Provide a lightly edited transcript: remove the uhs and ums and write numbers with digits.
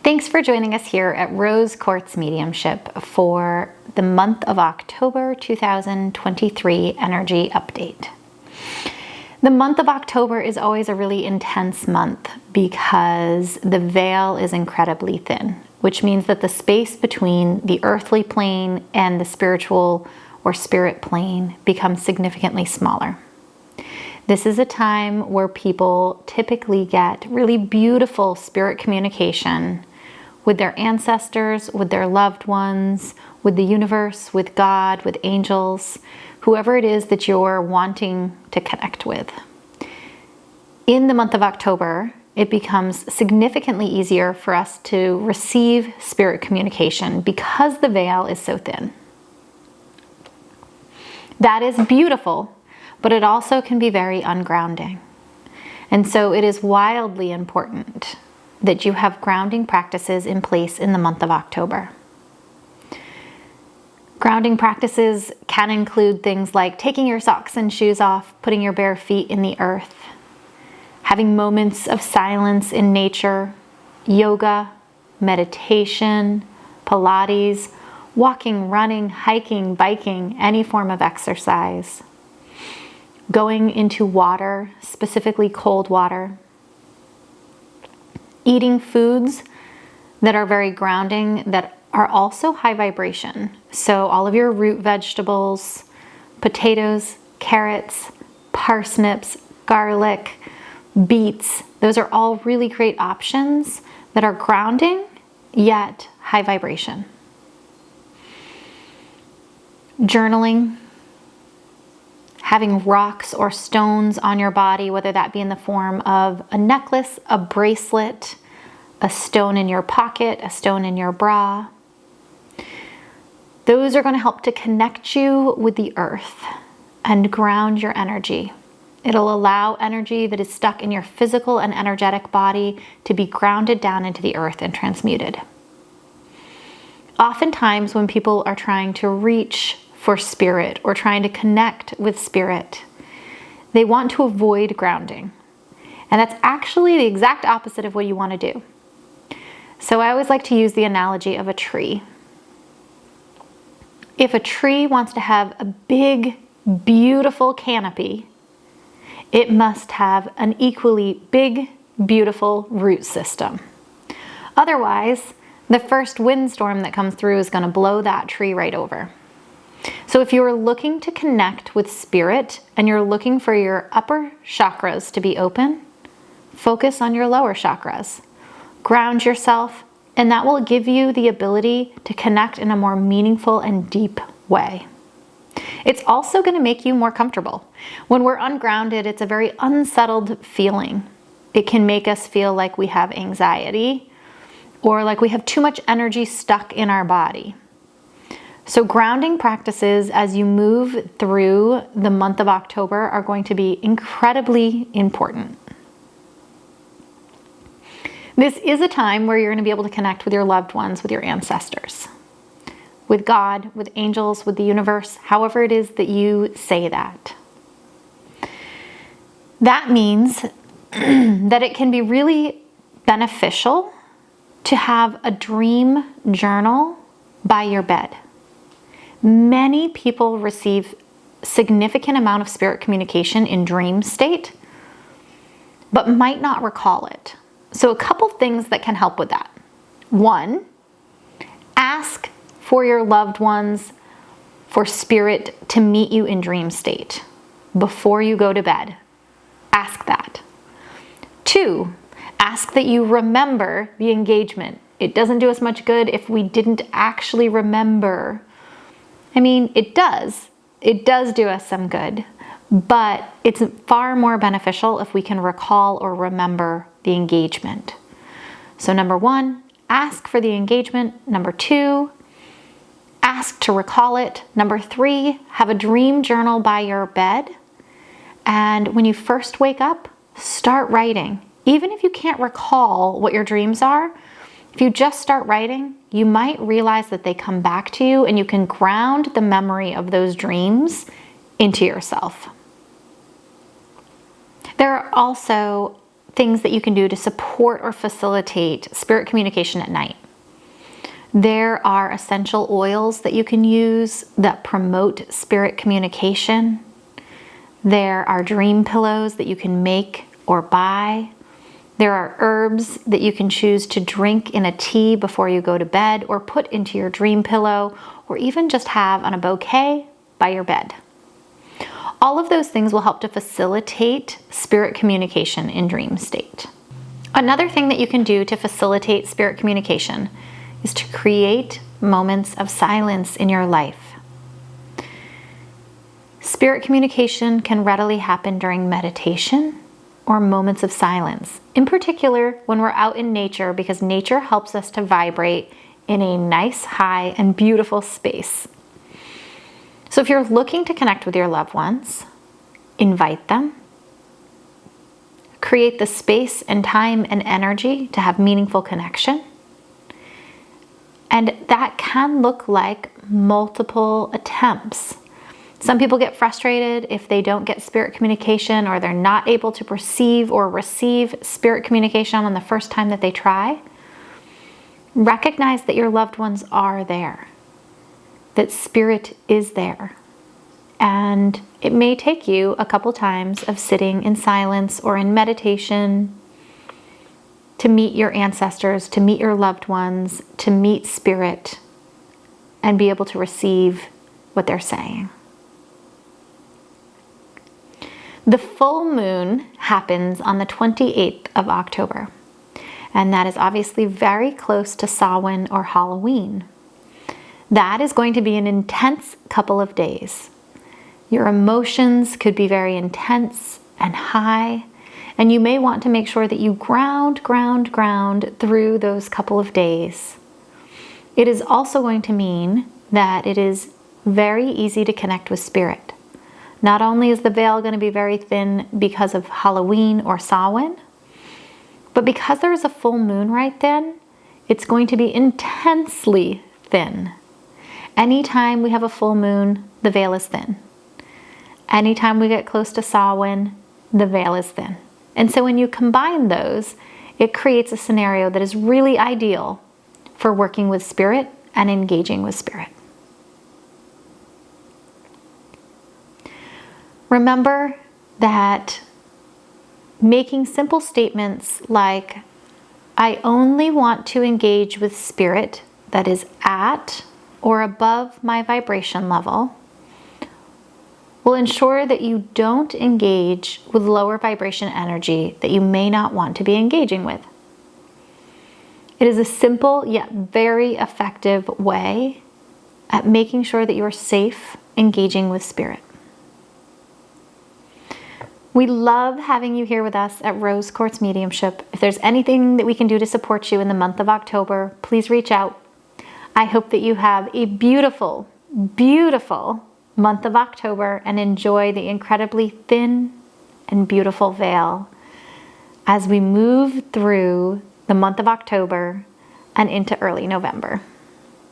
Thanks for joining us here at Rose Quartz Mediumship for the month of October 2023 energy update. The month of October is always a really intense month because the veil is incredibly thin, which means that the space between the earthly plane and the spiritual or spirit plane becomes significantly smaller. This is a time where people typically get really beautiful spirit communication with their ancestors, with their loved ones, with the universe, with God, with angels, whoever it is that you're wanting to connect with. In the month of October, it becomes significantly easier for us to receive spirit communication because the veil is so thin. That is beautiful, but it also can be very ungrounding. And so it is wildly important that you have grounding practices in place in the month of October. Grounding practices can include things like taking your socks and shoes off, putting your bare feet in the earth, having moments of silence in nature, yoga, meditation, Pilates, walking, running, hiking, biking, any form of exercise, going into water, specifically cold water, eating foods that are very grounding, that are also high vibration. So all of your root vegetables, potatoes, carrots, parsnips, garlic, beets, those are all really great options that are grounding, yet high vibration. Journaling, having rocks or stones on your body, whether that be in the form of a necklace, a bracelet, a stone in your pocket, a stone in your bra. Those are going to help to connect you with the earth and ground your energy. It'll allow energy that is stuck in your physical and energetic body to be grounded down into the earth and transmuted. Oftentimes when people are trying to reach for spirit or trying to connect with spirit, they want to avoid grounding. And that's actually the exact opposite of what you want to do. So I always like to use the analogy of a tree. If a tree wants to have a big, beautiful canopy, it must have an equally big, beautiful root system. Otherwise, the first windstorm that comes through is going to blow that tree right over. So if you're looking to connect with spirit and you're looking for your upper chakras to be open, focus on your lower chakras. Ground yourself, and that will give you the ability to connect in a more meaningful and deep way. It's also going to make you more comfortable. When we're ungrounded, it's a very unsettled feeling. It can make us feel like we have anxiety or like we have too much energy stuck in our body. So grounding practices as you move through the month of October are going to be incredibly important. This is a time where you're going to be able to connect with your loved ones, with your ancestors, with God, with angels, with the universe, however it is that you say that. That means that it can be really beneficial to have a dream journal by your bed. Many people receive significant amount of spirit communication in dream state, but might not recall it. So a couple things that can help with that. One, ask for your loved ones, for spirit to meet you in dream state before you go to bed. Ask that. Two, ask that you remember the engagement. It doesn't do us much good if we didn't actually remember. I mean, it does. It does do us some good, but it's far more beneficial if we can recall or remember the engagement. So number one, ask for the engagement. Number two, ask to recall it. Number three, have a dream journal by your bed. And when you first wake up, start writing. Even if you can't recall what your dreams are, if you just start writing, you might realize that they come back to you and you can ground the memory of those dreams into yourself. There are also things that you can do to support or facilitate spirit communication at night. There are essential oils that you can use that promote spirit communication. There are dream pillows that you can make or buy. There are herbs that you can choose to drink in a tea before you go to bed, or put into your dream pillow, or even just have on a bouquet by your bed. All of those things will help to facilitate spirit communication in dream state. Another thing that you can do to facilitate spirit communication is to create moments of silence in your life. Spirit communication can readily happen during meditation or moments of silence, in particular when we're out in nature, because nature helps us to vibrate in a nice, high, and beautiful space. So if you're looking to connect with your loved ones, invite them. Create the space and time and energy to have meaningful connection. And that can look like multiple attempts. Some people get frustrated if they don't get spirit communication, or they're not able to perceive or receive spirit communication on the first time that they try. Recognize that your loved ones are there, that spirit is there. And it may take you a couple times of sitting in silence or in meditation to meet your ancestors, to meet your loved ones, to meet spirit, and be able to receive what they're saying. The full moon happens on the 28th of October, and that is obviously very close to Samhain or Halloween. That is going to be an intense couple of days. Your emotions could be very intense and high, and you may want to make sure that you ground through those couple of days. It is also going to mean that it is very easy to connect with spirit. Not only is the veil going to be very thin because of Halloween or Samhain, but because there is a full moon right then, it's going to be intensely thin. Anytime we have a full moon, the veil is thin. Anytime we get close to Samhain, the veil is thin. And so when you combine those, it creates a scenario that is really ideal for working with spirit and engaging with spirit. Remember that making simple statements like, I only want to engage with spirit that is at or above my vibration level, will ensure that you don't engage with lower vibration energy that you may not want to be engaging with. It is a simple yet very effective way at making sure that you're safe engaging with spirit. We love having you here with us at Rose Quartz Mediumship. If there's anything that we can do to support you in the month of October, please reach out. I hope that you have a beautiful, beautiful month of October and enjoy the incredibly thin and beautiful veil as we move through the month of October and into early November.